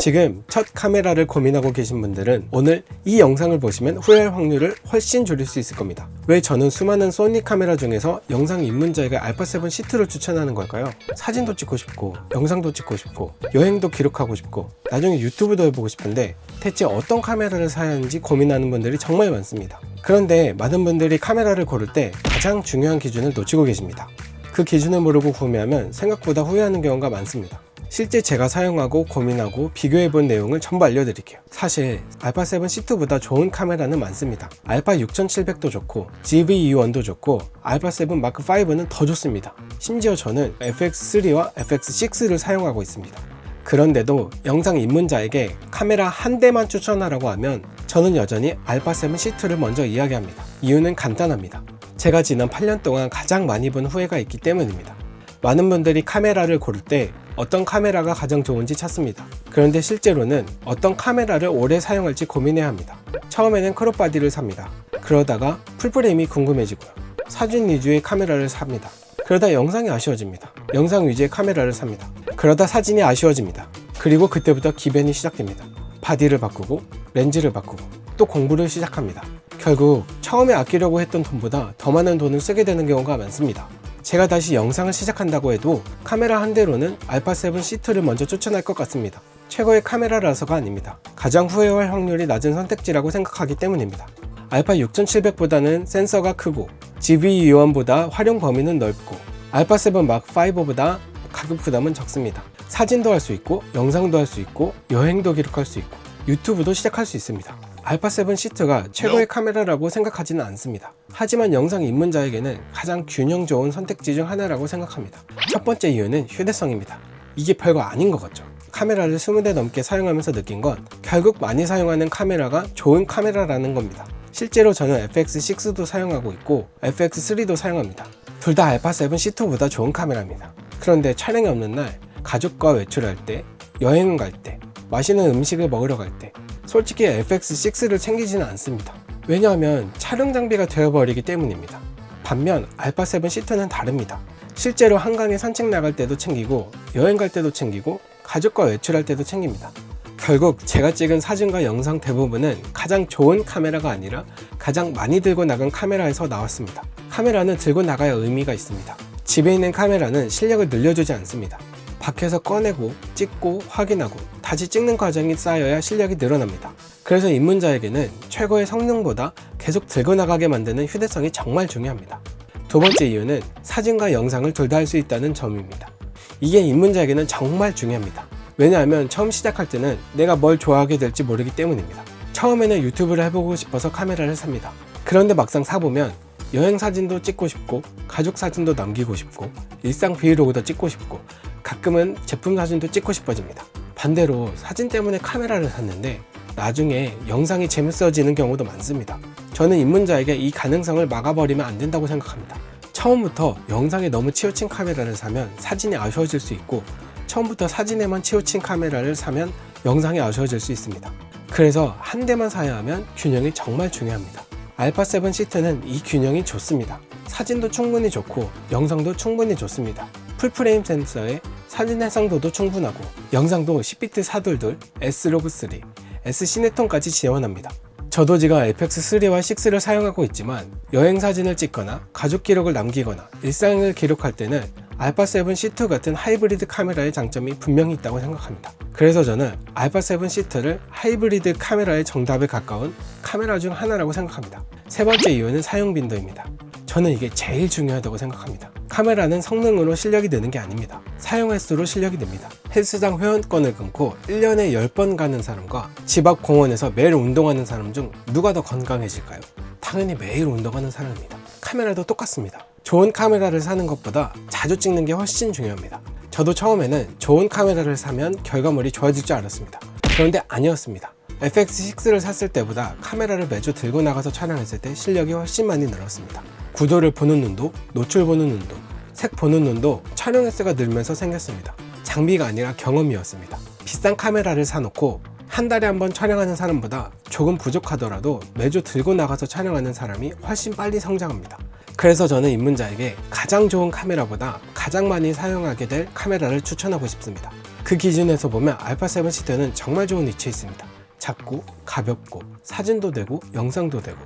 지금 첫 카메라를 고민하고 계신 분들은 오늘 이 영상을 보시면 후회할 확률을 훨씬 줄일 수 있을 겁니다. 왜 저는 수많은 소니 카메라 중에서 영상 입문자에게 알파7C를 추천하는 걸까요? 사진도 찍고 싶고 영상도 찍고 싶고 여행도 기록하고 싶고 나중에 유튜브도 해보고 싶은데 대체 어떤 카메라를 사야 하는지 고민하는 분들이 정말 많습니다. 그런데 많은 분들이 카메라를 고를 때 가장 중요한 기준을 놓치고 계십니다. 그 기준을 모르고 구매하면 생각보다 후회하는 경우가 많습니다. 실제 제가 사용하고 고민하고 비교해본 내용을 전부 알려드릴게요. 사실 알파7C보다 좋은 카메라는 많습니다. 알파 6700도 좋고 GV-E1도 좋고 알파7 마크5는 더 좋습니다. 심지어 저는 FX3와 FX6를 사용하고 있습니다. 그런데도 영상 입문자에게 카메라 한 대만 추천하라고 하면 저는 여전히 알파7C를 먼저 이야기합니다. 이유는 간단합니다. 제가 지난 8년 동안 가장 많이 본 후회가 있기 때문입니다. 많은 분들이 카메라를 고를 때 어떤 카메라가 가장 좋은지 찾습니다. 그런데 실제로는 어떤 카메라를 오래 사용할지 고민해야 합니다. 처음에는 크롭바디를 삽니다. 그러다가 풀프레임이 궁금해지고요. 사진 위주의 카메라를 삽니다. 그러다 영상이 아쉬워집니다. 영상 위주의 카메라를 삽니다. 그러다 사진이 아쉬워집니다. 그리고 그때부터 기변이 시작됩니다. 바디를 바꾸고 렌즈를 바꾸고 또 공부를 시작합니다. 결국 처음에 아끼려고 했던 돈보다 더 많은 돈을 쓰게 되는 경우가 많습니다. 제가 다시 영상을 시작한다고 해도 카메라 한 대로는 알파7C를 먼저 추천할 것 같습니다. 최고의 카메라라서가 아닙니다. 가장 후회할 확률이 낮은 선택지라고 생각하기 때문입니다. 알파 6700보다는 센서가 크고 GV-E1보다 활용 범위는 넓고 알파7 마크5보다 가격 부담은 적습니다. 사진도 할 수 있고 영상도 할 수 있고 여행도 기록할 수 있고 유튜브도 시작할 수 있습니다. 알파7C가 최고의 카메라라고 생각하지는 않습니다. 하지만 영상 입문자에게는 가장 균형 좋은 선택지 중 하나라고 생각합니다. 첫 번째 이유는 휴대성입니다. 이게 별거 아닌 것 같죠? 카메라를 20대 넘게 사용하면서 느낀 건 결국 많이 사용하는 카메라가 좋은 카메라라는 겁니다. 실제로 저는 FX6도 사용하고 있고 FX3도 사용합니다. 둘 다 알파7C보다 좋은 카메라입니다. 그런데 촬영이 없는 날, 가족과 외출할 때, 여행을 갈 때, 맛있는 음식을 먹으러 갈 때 솔직히 FX6를 챙기지는 않습니다. 왜냐하면 촬영 장비가 되어버리기 때문입니다. 반면 알파7C는 다릅니다. 실제로 한강에 산책 나갈 때도 챙기고 여행 갈 때도 챙기고 가족과 외출할 때도 챙깁니다. 결국 제가 찍은 사진과 영상 대부분은 가장 좋은 카메라가 아니라 가장 많이 들고 나간 카메라에서 나왔습니다. 카메라는 들고 나가야 의미가 있습니다. 집에 있는 카메라는 실력을 늘려주지 않습니다. 밖에서 꺼내고 찍고 확인하고 다시 찍는 과정이 쌓여야 실력이 늘어납니다. 그래서 입문자에게는 최고의 성능보다 계속 들고 나가게 만드는 휴대성이 정말 중요합니다. 두 번째 이유는 사진과 영상을 둘 다 할 수 있다는 점입니다. 이게 입문자에게는 정말 중요합니다. 왜냐하면 처음 시작할 때는 내가 뭘 좋아하게 될지 모르기 때문입니다. 처음에는 유튜브를 해보고 싶어서 카메라를 삽니다. 그런데 막상 사보면 여행 사진도 찍고 싶고 가족 사진도 남기고 싶고 일상 브이로그도 찍고 싶고 가끔은 제품 사진도 찍고 싶어집니다. 반대로 사진 때문에 카메라를 샀는데 나중에 영상이 재밌어지는 경우도 많습니다. 저는 입문자에게 이 가능성을 막아버리면 안 된다고 생각합니다. 처음부터 영상에 너무 치우친 카메라를 사면 사진이 아쉬워질 수 있고 처음부터 사진에만 치우친 카메라를 사면 영상이 아쉬워질 수 있습니다. 그래서 한 대만 사야 하면 균형이 정말 중요합니다. 알파7C는 이 균형이 좋습니다. 사진도 충분히 좋고 영상도 충분히 좋습니다. 풀프레임 센서에 사진 해상도도 충분하고 영상도 10비트 422, Slog3, S시네톤까지 지원합니다. 저도 지금 FX3와 6를 사용하고 있지만 여행 사진을 찍거나 가족 기록을 남기거나 일상을 기록할 때는 알파7C 같은 하이브리드 카메라의 장점이 분명히 있다고 생각합니다. 그래서 저는 알파7C를 하이브리드 카메라의 정답에 가까운 카메라 중 하나라고 생각합니다. 세 번째 이유는 사용 빈도입니다. 저는 이게 제일 중요하다고 생각합니다. 카메라는 성능으로 실력이 느는 게 아닙니다. 사용 횟수로 실력이 납니다. 헬스장 회원권을 끊고 1년에 10번 가는 사람과 집 앞 공원에서 매일 운동하는 사람 중 누가 더 건강해질까요? 당연히 매일 운동하는 사람입니다. 카메라도 똑같습니다. 좋은 카메라를 사는 것보다 자주 찍는 게 훨씬 중요합니다. 저도 처음에는 좋은 카메라를 사면 결과물이 좋아질 줄 알았습니다. 그런데 아니었습니다. FX6를 샀을 때보다 카메라를 매주 들고 나가서 촬영했을 때 실력이 훨씬 많이 늘었습니다. 구도를 보는 눈도, 노출 보는 눈도, 색 보는 눈도 촬영 횟수가 늘면서 생겼습니다. 장비가 아니라 경험이었습니다. 비싼 카메라를 사놓고 한 달에 한 번 촬영하는 사람보다 조금 부족하더라도 매주 들고 나가서 촬영하는 사람이 훨씬 빨리 성장합니다. 그래서 저는 입문자에게 가장 좋은 카메라보다 가장 많이 사용하게 될 카메라를 추천하고 싶습니다. 그 기준에서 보면 알파7C는 정말 좋은 위치에 있습니다. 작고 가볍고 사진도 되고 영상도 되고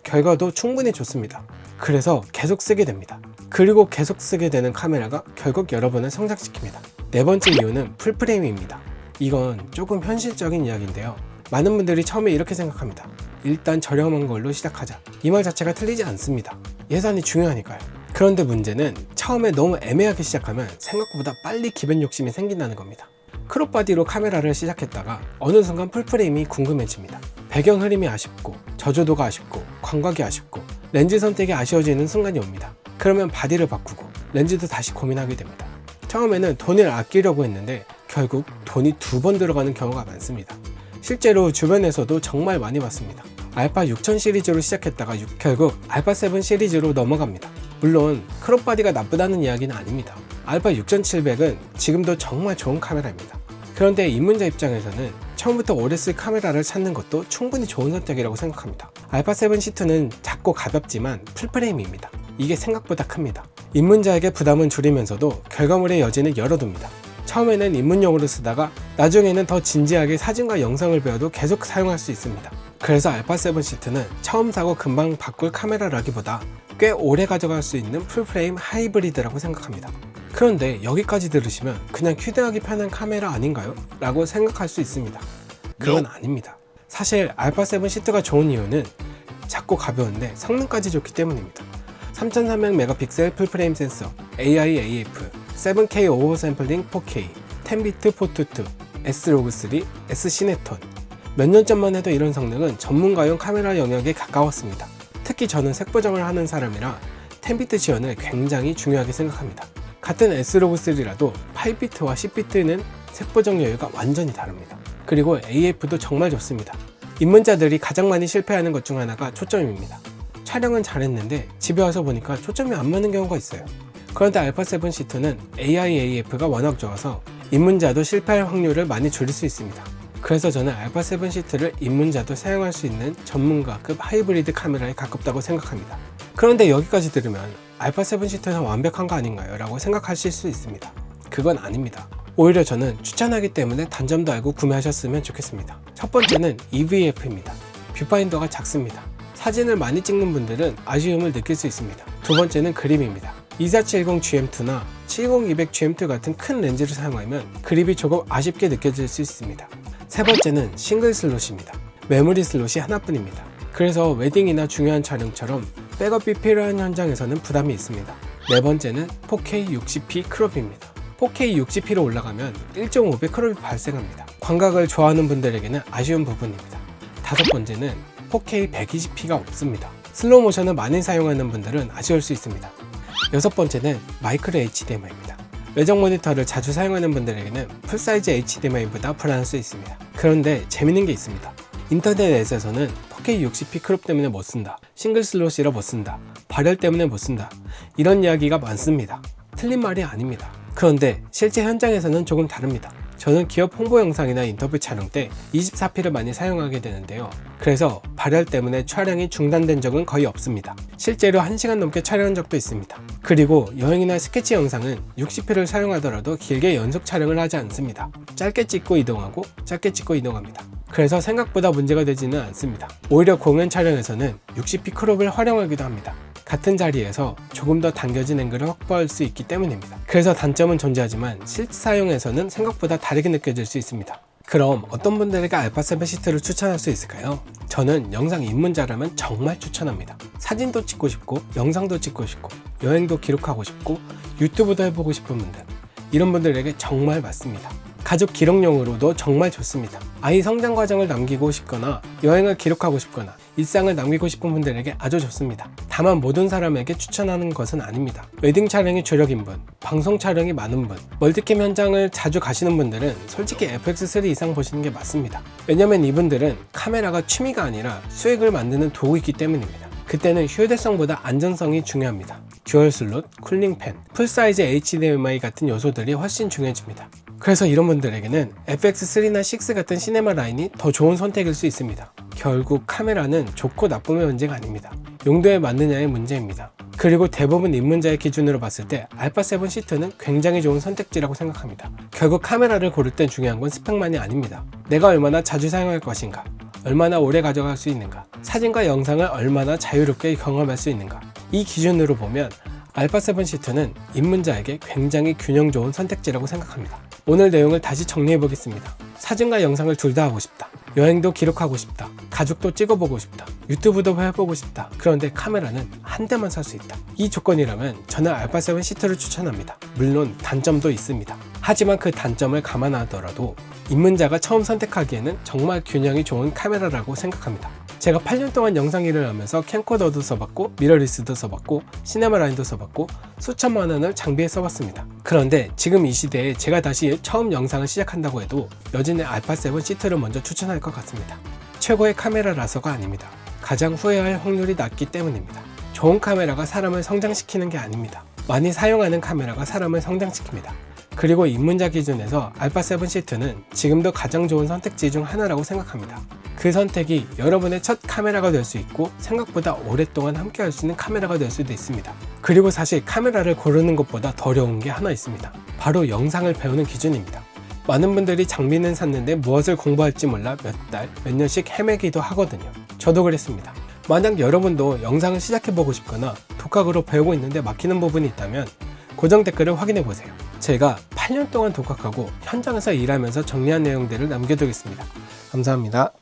결과도 충분히 좋습니다. 그래서 계속 쓰게 됩니다. 그리고 계속 쓰게 되는 카메라가 결국 여러분을 성장시킵니다. 네 번째 이유는 풀프레임입니다. 이건 조금 현실적인 이야기인데요. 많은 분들이 처음에 이렇게 생각합니다. 일단 저렴한 걸로 시작하자. 이 말 자체가 틀리지 않습니다. 예산이 중요하니까요. 그런데 문제는 처음에 너무 애매하게 시작하면 생각보다 빨리 기변 욕심이 생긴다는 겁니다. 크롭바디로 카메라를 시작했다가 어느 순간 풀프레임이 궁금해집니다. 배경 흐림이 아쉽고 저조도가 아쉽고 광각이 아쉽고 렌즈 선택이 아쉬워지는 순간이 옵니다. 그러면 바디를 바꾸고 렌즈도 다시 고민하게 됩니다. 처음에는 돈을 아끼려고 했는데 결국 돈이 2번 들어가는 경우가 많습니다. 실제로 주변에서도 정말 많이 봤습니다. 알파 6000 시리즈로 시작했다가 결국 알파 7 시리즈로 넘어갑니다. 물론 크롭바디가 나쁘다는 이야기는 아닙니다. 알파 6700은 지금도 정말 좋은 카메라입니다. 그런데 입문자 입장에서는 처음부터 오래 쓸 카메라를 찾는 것도 충분히 좋은 선택이라고 생각합니다. 알파 7C는 작고 가볍지만 풀프레임입니다. 이게 생각보다 큽니다. 입문자에게 부담은 줄이면서도 결과물의 여지는 열어둡니다. 처음에는 입문용으로 쓰다가 나중에는 더 진지하게 사진과 영상을 배워도 계속 사용할 수 있습니다. 그래서 알파7C는 처음 사고 금방 바꿀 카메라라기보다 꽤 오래 가져갈 수 있는 풀프레임 하이브리드라고 생각합니다. 그런데 여기까지 들으시면 그냥 휴대하기 편한 카메라 아닌가요? 라고 생각할 수 있습니다. 그건 아닙니다. 사실 알파7C가 좋은 이유는 작고 가벼운데 성능까지 좋기 때문입니다. 3300메가픽셀 풀프레임 센서, AI-AF, 7K 오버 샘플링 4K, 10비트 포토2, S-Log3, S-시네톤. 몇 년 전만 해도 이런 성능은 전문가용 카메라 영역에 가까웠습니다. 특히 저는 색보정을 하는 사람이라 10비트 지원을 굉장히 중요하게 생각합니다. 같은 S-Log3라도 8비트와 10비트는 색보정 여유가 완전히 다릅니다. 그리고 AF도 정말 좋습니다. 입문자들이 가장 많이 실패하는 것 중 하나가 초점입니다. 촬영은 잘했는데 집에 와서 보니까 초점이 안 맞는 경우가 있어요. 그런데 알파7C는 AI-AF가 워낙 좋아서 입문자도 실패할 확률을 많이 줄일 수 있습니다. 그래서 저는 알파7C를 입문자도 사용할 수 있는 전문가급 하이브리드 카메라에 가깝다고 생각합니다. 그런데 여기까지 들으면 알파7C는 완벽한 거 아닌가요? 라고 생각하실 수 있습니다. 그건 아닙니다. 오히려 저는 추천하기 때문에 단점도 알고 구매하셨으면 좋겠습니다. 첫 번째는 EVF입니다. 뷰파인더가 작습니다. 사진을 많이 찍는 분들은 아쉬움을 느낄 수 있습니다. 두 번째는 그립입니다. 2470GM2나 70200GM2 같은 큰 렌즈를 사용하면 그립이 조금 아쉽게 느껴질 수 있습니다. 세 번째는 싱글 슬롯입니다. 메모리 슬롯이 하나뿐입니다. 그래서 웨딩이나 중요한 촬영처럼 백업이 필요한 현장에서는 부담이 있습니다. 네 번째는 4K 60p 크롭입니다. 4K 60p로 올라가면 1.5배 크롭이 발생합니다. 광각을 좋아하는 분들에게는 아쉬운 부분입니다. 다섯 번째는 4K 120p가 없습니다. 슬로우 모션을 많이 사용하는 분들은 아쉬울 수 있습니다. 여섯 번째는 마이크로 HDMI입니다. 외장 모니터를 자주 사용하는 분들에게는 풀사이즈 HDMI보다 불안할 수 있습니다. 그런데 재밌는 게 있습니다. 인터넷에서는 4K 60p 크롭 때문에 못 쓴다, 싱글 슬롯이라 못 쓴다, 발열 때문에 못 쓴다, 이런 이야기가 많습니다. 틀린 말이 아닙니다. 그런데 실제 현장에서는 조금 다릅니다. 저는 기업 홍보 영상이나 인터뷰 촬영 때 24p를 많이 사용하게 되는데요. 그래서 발열 때문에 촬영이 중단된 적은 거의 없습니다. 실제로 1시간 넘게 촬영한 적도 있습니다. 그리고 여행이나 스케치 영상은 60p를 사용하더라도 길게 연속 촬영을 하지 않습니다. 짧게 찍고 이동하고 짧게 찍고 이동합니다. 그래서 생각보다 문제가 되지는 않습니다. 오히려 공연 촬영에서는 60p 크롭을 활용하기도 합니다. 같은 자리에서 조금 더 당겨진 앵글을 확보할 수 있기 때문입니다. 그래서 단점은 존재하지만 실제 사용에서는 생각보다 다르게 느껴질 수 있습니다. 그럼 어떤 분들에게 알파7C를 추천할 수 있을까요? 저는 영상 입문자라면 정말 추천합니다. 사진도 찍고 싶고 영상도 찍고 싶고 여행도 기록하고 싶고 유튜브도 해보고 싶은 분들, 이런 분들에게 정말 맞습니다. 가족 기록용으로도 정말 좋습니다. 아이 성장 과정을 남기고 싶거나 여행을 기록하고 싶거나 일상을 남기고 싶은 분들에게 아주 좋습니다. 다만 모든 사람에게 추천하는 것은 아닙니다. 웨딩 촬영이 주력인 분, 방송 촬영이 많은 분, 멀티캠 현장을 자주 가시는 분들은 솔직히 FX3 이상 보시는 게 맞습니다. 왜냐면 이분들은 카메라가 취미가 아니라 수익을 만드는 도구이기 때문입니다. 그때는 휴대성보다 안전성이 중요합니다. 듀얼 슬롯, 쿨링팬, 풀사이즈 HDMI 같은 요소들이 훨씬 중요해집니다. 그래서 이런 분들에게는 FX3나 6 같은 시네마 라인이 더 좋은 선택일 수 있습니다. 결국 카메라는 좋고 나쁨의 문제가 아닙니다. 용도에 맞느냐의 문제입니다. 그리고 대부분 입문자의 기준으로 봤을 때 알파7 C2는 굉장히 좋은 선택지라고 생각합니다. 결국 카메라를 고를 땐 중요한 건 스펙만이 아닙니다. 내가 얼마나 자주 사용할 것인가, 얼마나 오래 가져갈 수 있는가, 사진과 영상을 얼마나 자유롭게 경험할 수 있는가, 이 기준으로 보면 알파7 C2는 입문자에게 굉장히 균형 좋은 선택지라고 생각합니다. 오늘 내용을 다시 정리해 보겠습니다. 사진과 영상을 둘 다 하고 싶다, 여행도 기록하고 싶다, 가족도 찍어보고 싶다, 유튜브도 해보고 싶다. 그런데 카메라는 한 대만 살 수 있다. 이 조건이라면 저는 알파7 C2를 추천합니다. 물론 단점도 있습니다. 하지만 그 단점을 감안하더라도 입문자가 처음 선택하기에는 정말 균형이 좋은 카메라라고 생각합니다. 제가 8년 동안 영상 일을 하면서 캠코더도 써봤고, 미러리스도 써봤고, 시네마라인도 써봤고, 수천만 원을 장비에 써봤습니다. 그런데 지금 이 시대에 제가 다시 처음 영상을 시작한다고 해도 여전히 알파7 C2를 먼저 추천할 것 같습니다. 최고의 카메라라서가 아닙니다. 가장 후회할 확률이 낮기 때문입니다. 좋은 카메라가 사람을 성장시키는 게 아닙니다. 많이 사용하는 카메라가 사람을 성장시킵니다. 그리고 입문자 기준에서 알파7 C2는 지금도 가장 좋은 선택지 중 하나라고 생각합니다. 그 선택이 여러분의 첫 카메라가 될 수 있고 생각보다 오랫동안 함께 할 수 있는 카메라가 될 수도 있습니다. 그리고 사실 카메라를 고르는 것보다 더 어려운 게 하나 있습니다. 바로 영상을 배우는 기준입니다. 많은 분들이 장비는 샀는데 무엇을 공부할지 몰라 몇 달, 몇 년씩 헤매기도 하거든요. 저도 그랬습니다. 만약 여러분도 영상을 시작해보고 싶거나 독학으로 배우고 있는데 막히는 부분이 있다면 고정 댓글을 확인해보세요. 제가 8년 동안 독학하고 현장에서 일하면서 정리한 내용들을 남겨두겠습니다. 감사합니다.